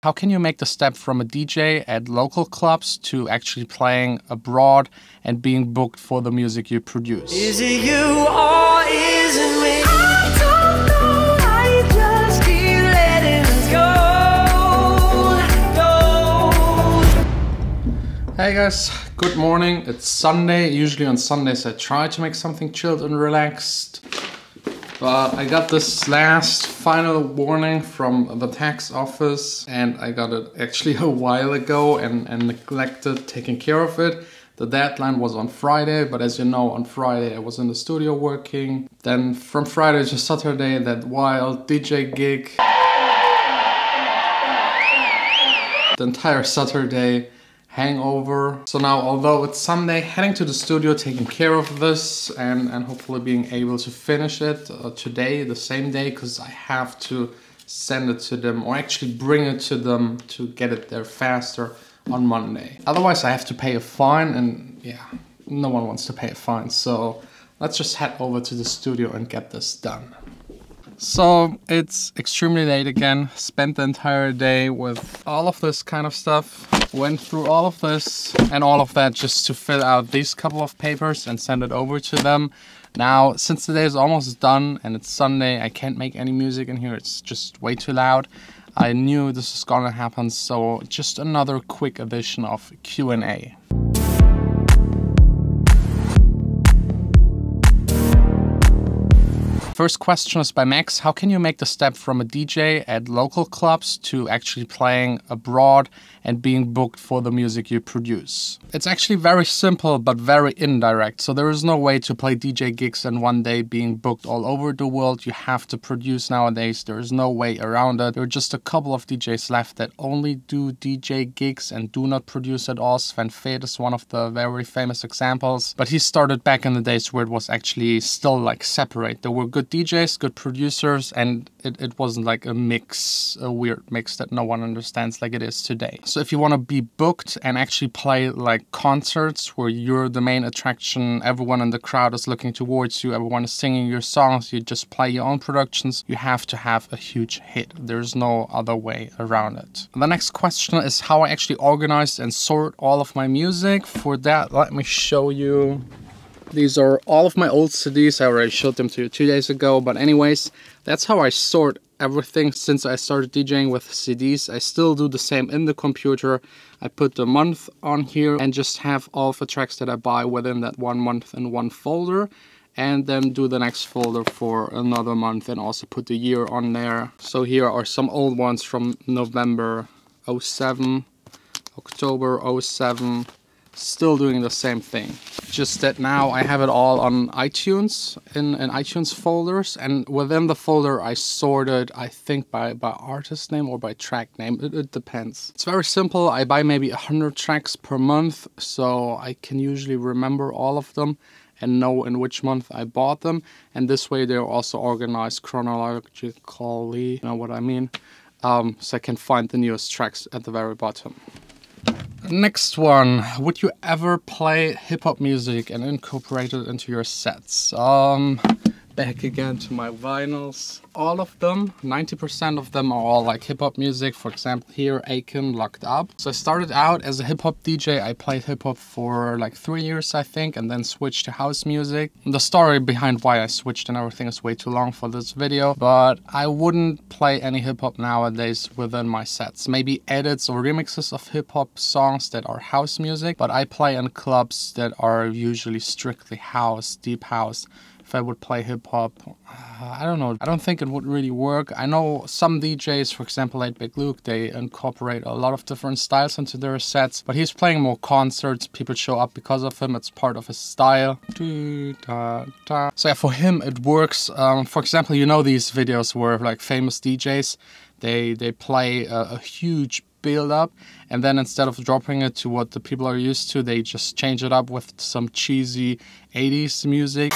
How can you make the step from a DJ at local clubs to actually playing abroad and being booked for the music you produce? Is it you or is it me? I don't know, I just keep letting us go. Hey guys, good morning. It's Sunday. Usually on Sundays I try to make something chilled and relaxed. But I got this last final warning from the tax office and I got it actually a while ago and neglected taking care of it. The deadline was on Friday, but as you know, on Friday I was in the studio working. Then from Friday to Saturday, that wild DJ gig. The entire Saturday hangover. So now, although it's Sunday, heading to the studio, taking care of this and hopefully being able to finish it today, the same day, because I have to send it to them or actually bring it to them to get it there faster on Monday. Otherwise I have to pay a fine and yeah, no one wants to pay a fine. So let's just head over to the studio and get this done. So it's extremely late again, spent the entire day with all of this kind of stuff, went through all of this and all of that just to fill out these couple of papers and send it over to them. Now, since the day is almost done and it's Sunday, I can't make any music in here, it's just way too loud. I knew this was gonna happen, so just another quick edition of Q&A. First question is by Max. How can you make the step from a DJ at local clubs to actually playing abroad and being booked for the music you produce? It's actually very simple but very indirect. So there is no way to play DJ gigs and one day being booked all over the world. You have to produce nowadays. There is no way around it. There are just a couple of DJs left that only do DJ gigs and do not produce at all. Sven Feth is one of the very famous examples. But he started back in the days where it was actually still like separate. There were good DJs, good producers, and it wasn't like a mix, a weird mix that no one understands like it is today. So if you want to be booked and actually play like concerts where you're the main attraction, everyone in the crowd is looking towards you, everyone is singing your songs, you just play your own productions, you have to have a huge hit. There's no other way around it. The next question is how I actually organize and sort all of my music. For that, let me show you. These are all of my old CDs. I already showed them to you 2 days ago. But anyways, that's how I sort everything since I started DJing with CDs. I still do the same in the computer. I put the month on here and just have all of the tracks that I buy within that 1 month in one folder. And then do the next folder for another month and also put the year on there. So here are some old ones from November 07, October 07. Still doing the same thing, just that now I have it all on iTunes in iTunes folders, and within the folder I sorted, I think by artist name or by track name. It depends. It's very simple. I buy maybe 100 tracks per month, so I can usually remember all of them and know in which month I bought them, and this way they're also organized chronologically, you know what I mean, so I can find the newest tracks at the very bottom. Next one, would you ever play hip-hop music and incorporate it into your sets? Back again to my vinyls. All of them, 90% of them are all like hip-hop music. For example, here, Aiken, Locked Up. So I started out as a hip-hop DJ. I played hip-hop for like 3 years, I think, and then switched to house music. The story behind why I switched and everything is way too long for this video, but I wouldn't play any hip-hop nowadays within my sets. Maybe edits or remixes of hip-hop songs that are house music, but I play in clubs that are usually strictly house, deep house. If I would play hip-hop, I don't know. I don't think it would really work. I know some DJs, for example, like Big Luke, they incorporate a lot of different styles into their sets, but he's playing more concerts. People show up because of him. It's part of his style. So yeah, for him, it works. For example, you know these videos where like famous DJs, they play a huge build up, and then instead of dropping it to what the people are used to, they just change it up with some cheesy 80s music.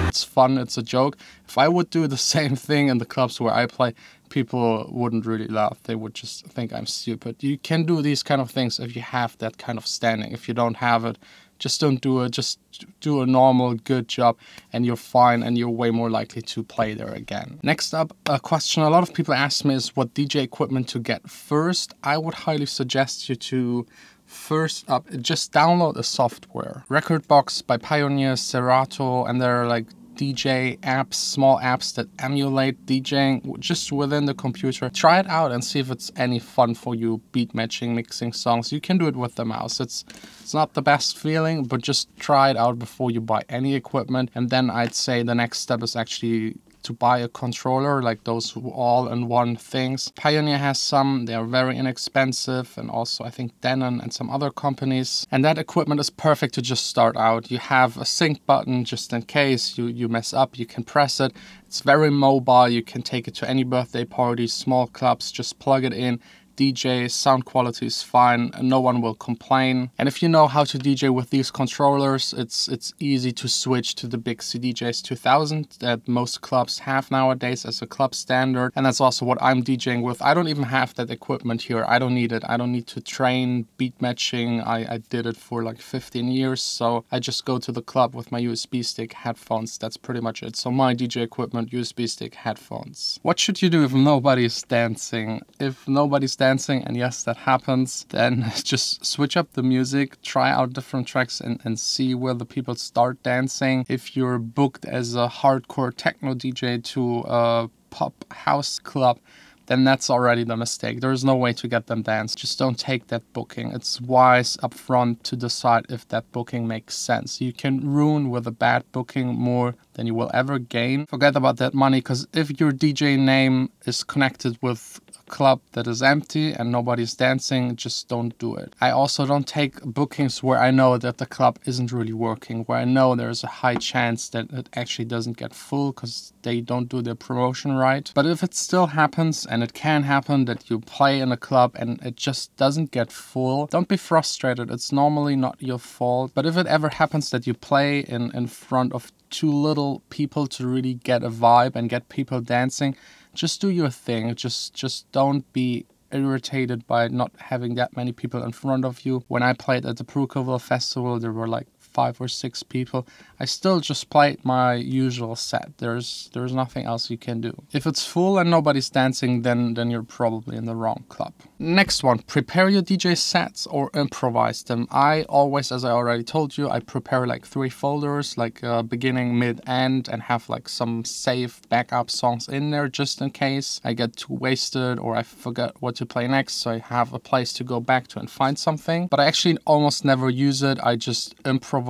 It's fun, it's a joke. If I would do the same thing in the clubs where I play, people wouldn't really laugh. They would just think I'm stupid. You can do these kind of things if you have that kind of standing. If you don't have it, just don't do it. Just do a normal, good job and you're fine and you're way more likely to play there again. Next up, a question a lot of people ask me is what DJ equipment to get first. I would highly suggest you to first up, just download a software. Rekordbox by Pioneer, Serato, and there are like DJ apps, small apps that emulate DJing just within the computer. Try it out and see if it's any fun for you, beat matching, mixing songs. You can do it with the mouse. It's not the best feeling, but just try it out before you buy any equipment. And then I'd say the next step is actually to buy a controller, like those all-in-one things. Pioneer has some, they are very inexpensive, and also I think Denon and some other companies. And that equipment is perfect to just start out. You have a sync button just in case you mess up, you can press it. It's very mobile, you can take it to any birthday party, small clubs, just plug it in. DJ, sound quality is fine, no one will complain. And if you know how to DJ with these controllers, it's easy to switch to the big CDJs 2000 that most clubs have nowadays as a club standard. And that's also what I'm DJing with. I don't even have that equipment here. I don't need it. I don't need to train beat matching. I did it for like 15 years. So I just go to the club with my USB stick, headphones. That's pretty much it. So my DJ equipment, USB stick, headphones. What should you do if nobody's dancing? If nobody's dancing, and yes, that happens, then just switch up the music, try out different tracks and see where the people start dancing. If you're booked as a hardcore techno DJ to a pop house club, then that's already the mistake. There's no way to get them dance. Just don't take that booking. It's wise up front to decide if that booking makes sense. You can ruin with a bad booking more than you will ever gain. Forget about that money, because if your DJ name is connected with club that is empty and nobody's dancing, just don't do it. I also don't take bookings where I know that the club isn't really working, where I know there's a high chance that it actually doesn't get full because they don't do their promotion right. But if it still happens, and it can happen, that you play in a club and it just doesn't get full, don't be frustrated. It's normally not your fault. But if it ever happens that you play in front of too little people to really get a vibe and get people dancing, just do your thing. Just don't be irritated by not having that many people in front of you. When I played at the Prukoville Festival, there were like 5 or 6 people. I still just played my usual set. There's nothing else you can do. If it's full and nobody's dancing, then you're probably in the wrong club. Next one, prepare your DJ sets or improvise them. I always, as I already told you, I prepare like 3 folders, like beginning, mid, end, and have like some safe backup songs in there just in case I get too wasted or I forget what to play next, so I have a place to go back to and find something. But I actually almost never use it. I just improvise.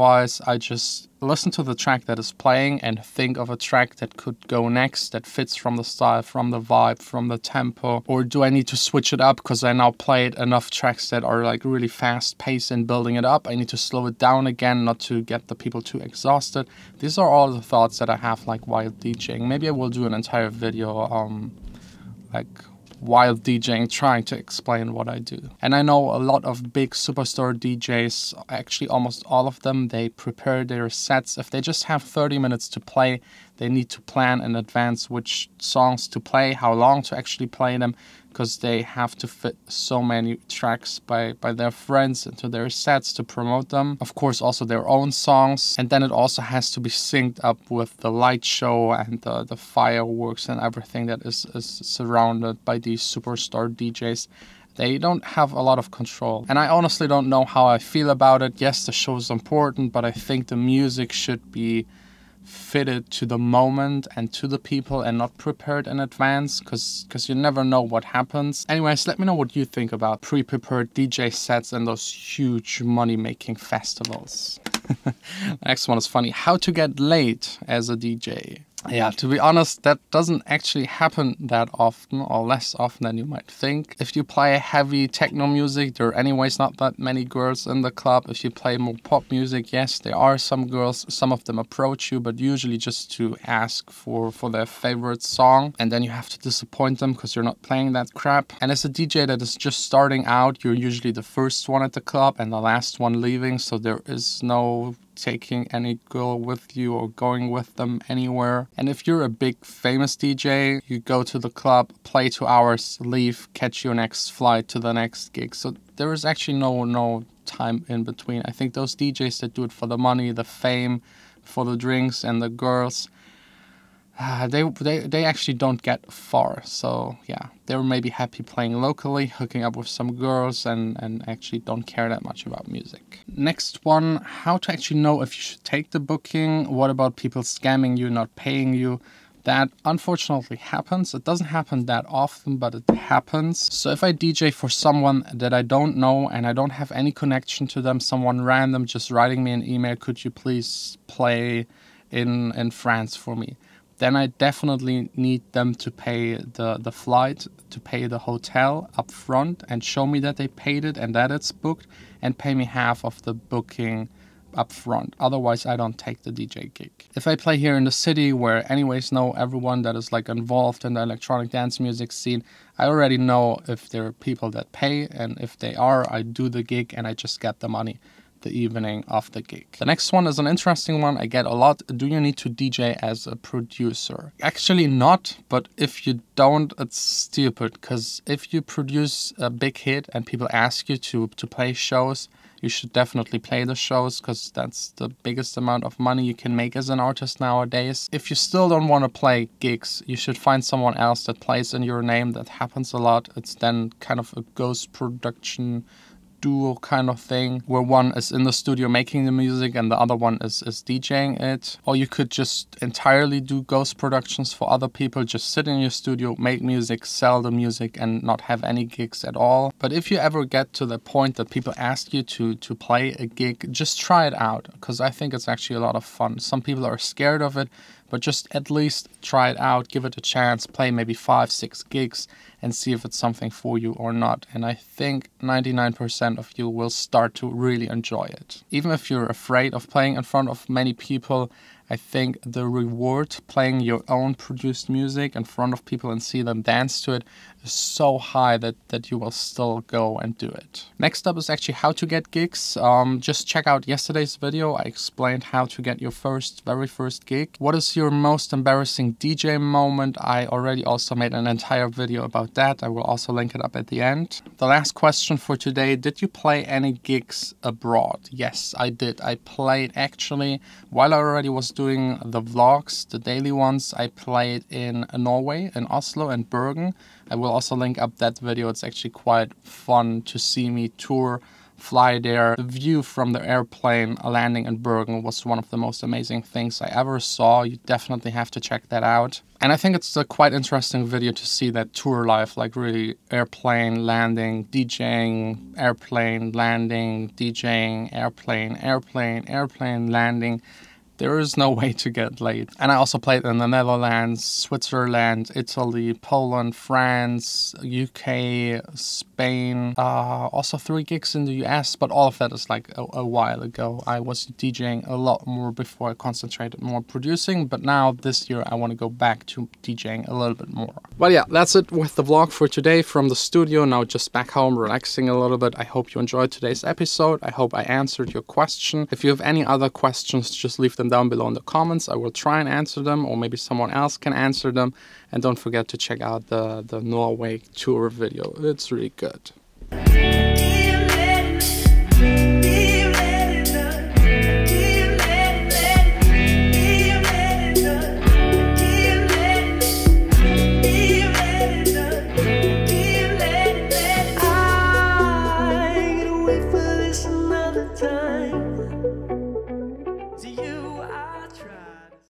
I just listen to the track that is playing and think of a track that could go next, that fits from the style, from the vibe, from the tempo. Or do I need to switch it up because I now played enough tracks that are like really fast paced in building it up? I need to slow it down again, not to get the people too exhausted. These are all the thoughts that I have like while DJing. Maybe I will do an entire video like while DJing, trying to explain what I do. And I know a lot of big superstar DJs, actually almost all of them, they prepare their sets. If they just have 30 minutes to play, they need to plan in advance which songs to play, how long to actually play them, because they have to fit so many tracks by their friends into their sets to promote them. Of course, also their own songs. And then it also has to be synced up with the light show and the fireworks and everything that is surrounded by these superstar DJs. They don't have a lot of control. And I honestly don't know how I feel about it. Yes, the show is important, but I think the music should be fitted to the moment and to the people and not prepared in advance, because you never know what happens. Anyways, let me know what you think about pre-prepared DJ sets and those huge money-making festivals. Next one is funny. How to get laid as a DJ. Yeah, to be honest, that doesn't actually happen that often, or less often than you might think. If you play heavy techno music, there are anyways not that many girls in the club. If you play more pop music, yes, there are some girls. Some of them approach you, but usually just to ask for their favorite song. And then you have to disappoint them because you're not playing that crap. And as a DJ that is just starting out, you're usually the first one at the club and the last one leaving. So there is no taking any girl with you or going with them anywhere. And if you're a big famous DJ, you go to the club, play 2 hours, leave, catch your next flight to the next gig. So there is actually no time in between. I think those DJs that do it for the money, the fame, for the drinks and the girls, they actually don't get far. So yeah, they're maybe happy playing locally, hooking up with some girls, and actually don't care that much about music. Next one, how to actually know if you should take the booking. What about people scamming you, not paying you? That unfortunately happens. It doesn't happen that often, but it happens. So if I DJ for someone that I don't know and I don't have any connection to them, someone random just writing me an email, could you please play in France for me? Then I definitely need them to pay the flight, to pay the hotel up front and show me that they paid it and that it's booked, and pay me half of the booking up front. Otherwise, I don't take the DJ gig. If I play here in the city where anyways know everyone that is like involved in the electronic dance music scene, I already know if there are people that pay, and if they are, I do the gig and I just get the money the evening of the gig. The next one is an interesting one I get a lot. Do you need to DJ as a producer? Actually not, but if you don't, it's stupid, because if you produce a big hit and people ask you to play shows, you should definitely play the shows, because that's the biggest amount of money you can make as an artist nowadays. If you still don't want to play gigs, you should find someone else that plays in your name. That happens a lot. It's then kind of a ghost production duo kind of thing, where one is in the studio making the music and the other one is DJing it. Or you could just entirely do ghost productions for other people, just sit in your studio, make music, sell the music, and not have any gigs at all. But if you ever get to the point that people ask you to play a gig, just try it out, because I think it's actually a lot of fun. Some people are scared of it, but just at least try it out, give it a chance, play maybe 5-6 gigs and see if it's something for you or not. And I think 99% of you will start to really enjoy it. Even if you're afraid of playing in front of many people, I think the reward playing your own produced music in front of people and see them dance to it is so high that you will still go and do it. Next up is actually how to get gigs. Just check out yesterday's video. I explained how to get your very first gig. What is your most embarrassing DJ moment? I already also made an entire video about that. I will also link it up at the end. The last question for today, did you play any gigs abroad? Yes, I did. I played actually, while I already was doing the vlogs, the daily ones, I played in Norway, in Oslo and Bergen. I will also link up that video. It's actually quite fun to see me tour, fly there. The view from the airplane landing in Bergen was one of the most amazing things I ever saw. You definitely have to check that out. And I think it's a quite interesting video to see that tour life, like really airplane landing, DJing, airplane landing, DJing, airplane landing. There is no way to get late. And I also played in the Netherlands, Switzerland, Italy, Poland, France, UK, Spain, also 3 gigs in the US, but all of that is like a while ago. I was DJing a lot more before I concentrated more producing, but now this year I want to go back to DJing a little bit more. But yeah, that's it with the vlog for today from the studio. Now just back home, relaxing a little bit. I hope you enjoyed today's episode. I hope I answered your question. If you have any other questions, just leave them down below in the comments. I will try and answer them, or maybe someone else can answer them. And don't forget to check out the Norway tour video. It's really good.